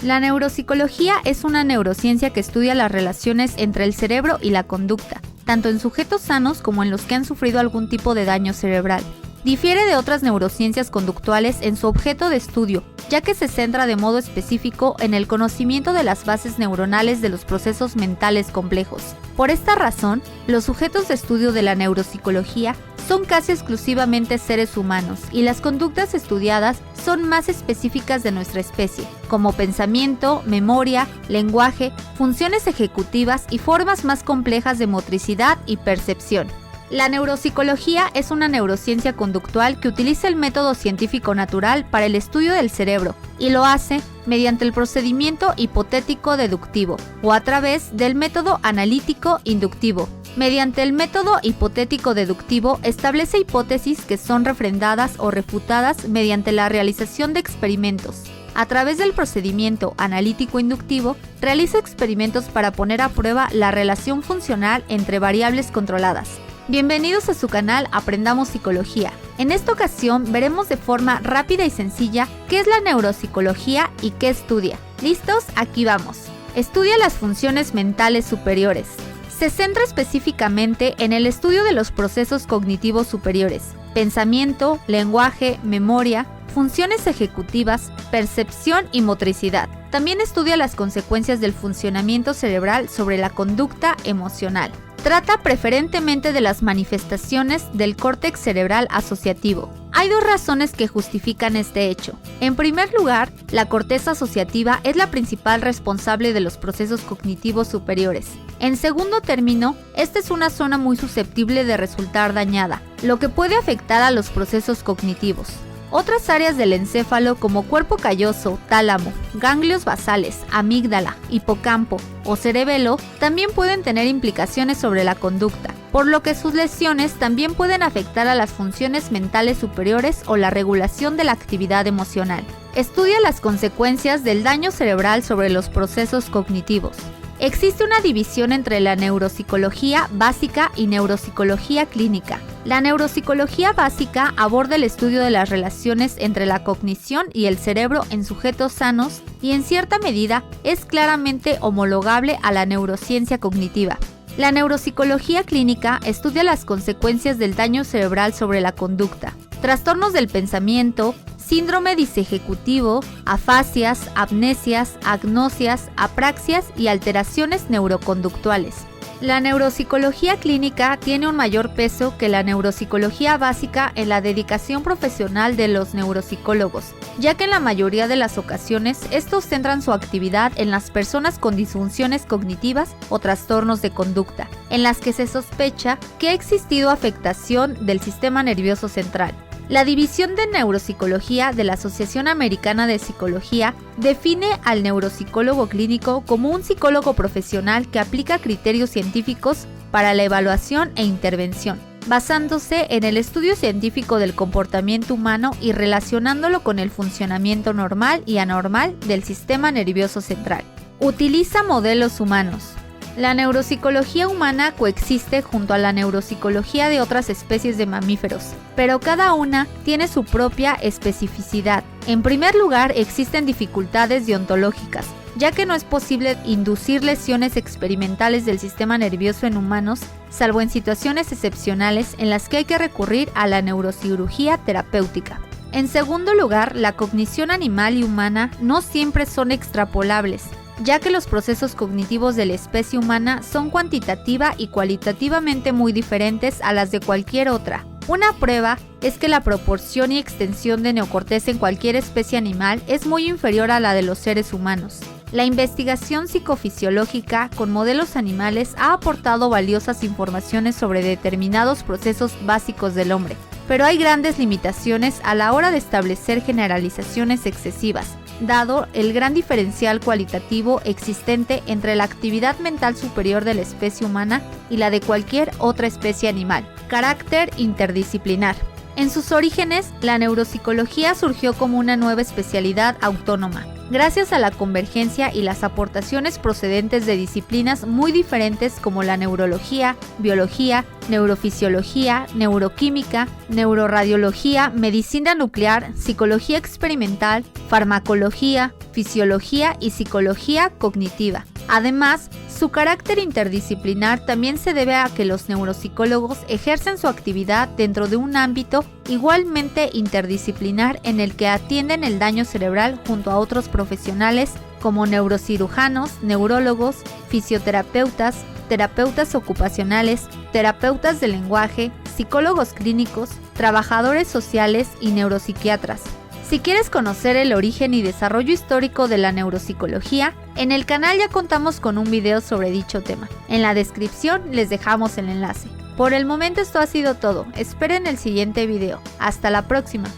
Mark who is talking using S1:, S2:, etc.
S1: La neuropsicología es una neurociencia que estudia las relaciones entre el cerebro y la conducta, tanto en sujetos sanos como en los que han sufrido algún tipo de daño cerebral. Difiere de otras neurociencias conductuales en su objeto de estudio, ya que se centra de modo específico en el conocimiento de las bases neuronales de los procesos mentales complejos. Por esta razón, los sujetos de estudio de la neuropsicología son casi exclusivamente seres humanos y las conductas estudiadas son más específicas de nuestra especie, como pensamiento, memoria, lenguaje, funciones ejecutivas y formas más complejas de motricidad y percepción. La neuropsicología es una neurociencia conductual que utiliza el método científico natural para el estudio del cerebro y lo hace mediante el procedimiento hipotético-deductivo o a través del método analítico-inductivo. Mediante el método hipotético-deductivo establece hipótesis que son refrendadas o refutadas mediante la realización de experimentos. A través del procedimiento analítico-inductivo, realiza experimentos para poner a prueba la relación funcional entre variables controladas. Bienvenidos a su canal Aprendamos Psicología. En esta ocasión veremos de forma rápida y sencilla qué es la neuropsicología y qué estudia. ¿Listos? Aquí vamos. Estudia las funciones mentales superiores. Se centra específicamente en el estudio de los procesos cognitivos superiores, pensamiento, lenguaje, memoria, funciones ejecutivas, percepción y motricidad. También estudia las consecuencias del funcionamiento cerebral sobre la conducta emocional. Trata preferentemente de las manifestaciones del córtex cerebral asociativo. Hay dos razones que justifican este hecho. En primer lugar, la corteza asociativa es la principal responsable de los procesos cognitivos superiores. En segundo término, esta es una zona muy susceptible de resultar dañada, lo que puede afectar a los procesos cognitivos. Otras áreas del encéfalo como cuerpo calloso, tálamo, ganglios basales, amígdala, hipocampo o cerebelo también pueden tener implicaciones sobre la conducta, por lo que sus lesiones también pueden afectar a las funciones mentales superiores o la regulación de la actividad emocional. Estudia las consecuencias del daño cerebral sobre los procesos cognitivos. Existe una división entre la neuropsicología básica y neuropsicología clínica. La neuropsicología básica aborda el estudio de las relaciones entre la cognición y el cerebro en sujetos sanos y en cierta medida es claramente homologable a la neurociencia cognitiva. La neuropsicología clínica estudia las consecuencias del daño cerebral sobre la conducta, trastornos del pensamiento, síndrome disejecutivo, afasias, amnesias, agnosias, apraxias y alteraciones neuroconductuales. La neuropsicología clínica tiene un mayor peso que la neuropsicología básica en la dedicación profesional de los neuropsicólogos, ya que en la mayoría de las ocasiones estos centran su actividad en las personas con disfunciones cognitivas o trastornos de conducta, en las que se sospecha que ha existido afectación del sistema nervioso central. La División de Neuropsicología de la Asociación Americana de Psicología define al neuropsicólogo clínico como un psicólogo profesional que aplica criterios científicos para la evaluación e intervención, basándose en el estudio científico del comportamiento humano y relacionándolo con el funcionamiento normal y anormal del sistema nervioso central. Utiliza modelos humanos. La neuropsicología humana coexiste junto a la neuropsicología de otras especies de mamíferos, pero cada una tiene su propia especificidad. En primer lugar, existen dificultades deontológicas, ya que no es posible inducir lesiones experimentales del sistema nervioso en humanos, salvo en situaciones excepcionales en las que hay que recurrir a la neurocirugía terapéutica. En segundo lugar, la cognición animal y humana no siempre son extrapolables, ya que los procesos cognitivos de la especie humana son cuantitativa y cualitativamente muy diferentes a las de cualquier otra. Una prueba es que la proporción y extensión de neocorteza en cualquier especie animal es muy inferior a la de los seres humanos. La investigación psicofisiológica con modelos animales ha aportado valiosas informaciones sobre determinados procesos básicos del hombre, pero hay grandes limitaciones a la hora de establecer generalizaciones excesivas, dado el gran diferencial cualitativo existente entre la actividad mental superior de la especie humana y la de cualquier otra especie animal. Carácter interdisciplinar. En sus orígenes, la neuropsicología surgió como una nueva especialidad autónoma, gracias a la convergencia y las aportaciones procedentes de disciplinas muy diferentes como la neurología, biología, neurofisiología, neuroquímica, neuroradiología, medicina nuclear, psicología experimental, farmacología, fisiología y psicología cognitiva. Además, su carácter interdisciplinar también se debe a que los neuropsicólogos ejercen su actividad dentro de un ámbito igualmente interdisciplinar en el que atienden el daño cerebral junto a otros profesionales como neurocirujanos, neurólogos, fisioterapeutas, terapeutas ocupacionales, terapeutas del lenguaje, psicólogos clínicos, trabajadores sociales y neuropsiquiatras. Si quieres conocer el origen y desarrollo histórico de la neuropsicología, en el canal ya contamos con un video sobre dicho tema. En la descripción les dejamos el enlace. Por el momento esto ha sido todo. Esperen el siguiente video. Hasta la próxima.